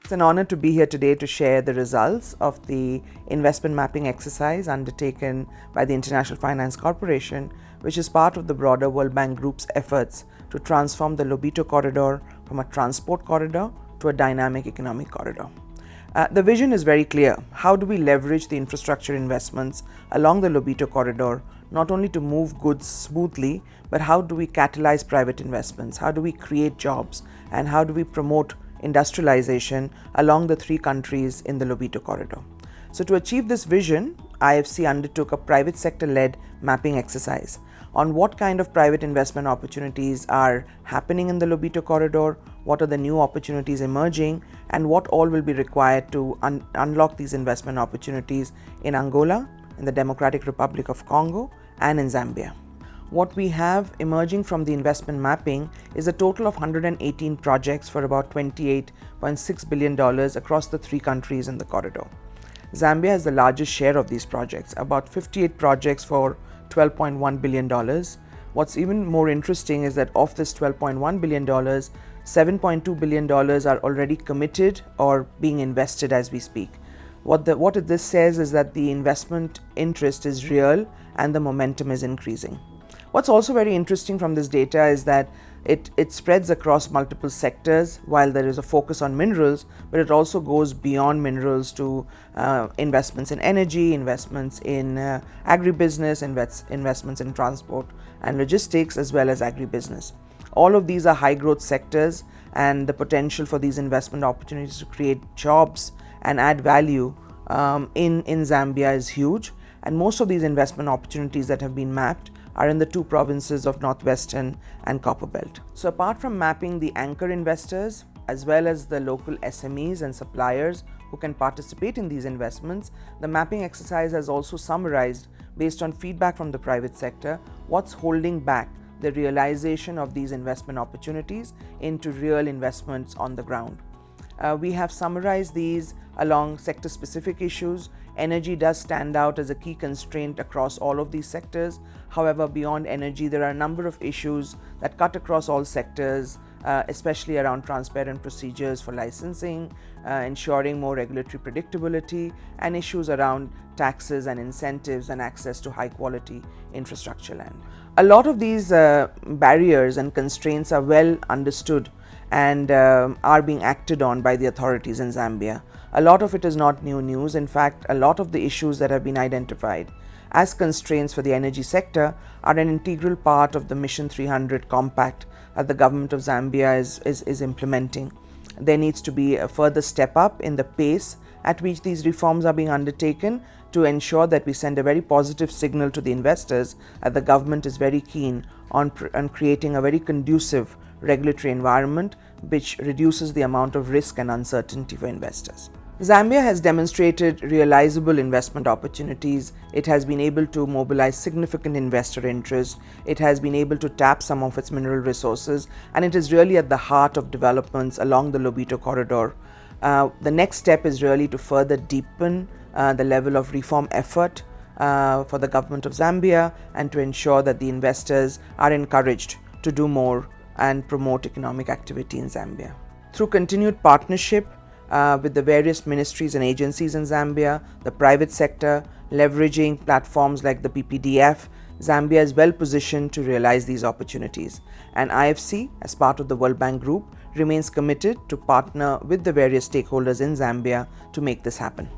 It's an honor to be here today to share the results of the investment mapping exercise undertaken by the International Finance Corporation, which is part of the broader World Bank Group's efforts to transform the Lobito corridor from a transport corridor to a dynamic economic corridor. The vision is very clear. How do we leverage the infrastructure investments along the Lobito corridor, not only to move goods smoothly, but how do we catalyze private investments? How do we create jobs? And how do we promote industrialization along the three countries in the Lobito corridor? So to achieve this vision, IFC undertook a private sector-led mapping exercise on what kind of private investment opportunities are happening in the Lobito corridor, what are the new opportunities emerging, and what all will be required to unlock these investment opportunities in Angola, in the Democratic Republic of Congo, and in Zambia. What we have emerging from the investment mapping is a total of 118 projects for about $28.6 billion across the three countries in the corridor. Zambia has the largest share of these projects, about 58 projects for $12.1 billion. What's even more interesting is that of this $12.1 billion, $7.2 billion are already committed or being invested as we speak. What this says is that the investment interest is real and the momentum is increasing. What's also very interesting from this data is that it spreads across multiple sectors while there is a focus on minerals, but it also goes beyond minerals to investments in energy, investments in agribusiness, investments in transport and logistics, as well as agribusiness. All of these are high growth sectors, and the potential for these investment opportunities to create jobs and add value in Zambia is huge. And most of these investment opportunities that have been mapped are in the two provinces of Northwestern and Copperbelt. So apart from mapping the anchor investors, as well as the local SMEs and suppliers who can participate in these investments, the mapping exercise has also summarized, based on feedback from the private sector, what's holding back the realization of these investment opportunities into real investments on the ground. We have summarized these along sector-specific issues. Energy does stand out as a key constraint across all of these sectors. However, beyond energy, there are a number of issues that cut across all sectors, especially around transparent procedures for licensing, ensuring more regulatory predictability, and issues around taxes and incentives and access to high-quality infrastructure land. A lot of these barriers and constraints are well understood and are being acted on by the authorities in Zambia. A lot of it is not new news. In fact, a lot of the issues that have been identified as constraints for the energy sector are an integral part of the Mission 300 compact that the government of Zambia is implementing. There needs to be a further step up in the pace at which these reforms are being undertaken to ensure that we send a very positive signal to the investors that the government is very keen on creating a very conducive regulatory environment which reduces the amount of risk and uncertainty for investors. Zambia has demonstrated realizable investment opportunities. It has been able to mobilize significant investor interest. It has been able to tap some of its mineral resources, and it is really at the heart of developments along the Lobito corridor. The next step is really to further deepen the level of reform effort for the government of Zambia, and to ensure that the investors are encouraged to do more and promote economic activity in Zambia. Through continued partnership with the various ministries and agencies in Zambia, the private sector, leveraging platforms like the PPDF, Zambia is well positioned to realize these opportunities. And IFC, as part of the World Bank Group, remains committed to partner with the various stakeholders in Zambia to make this happen.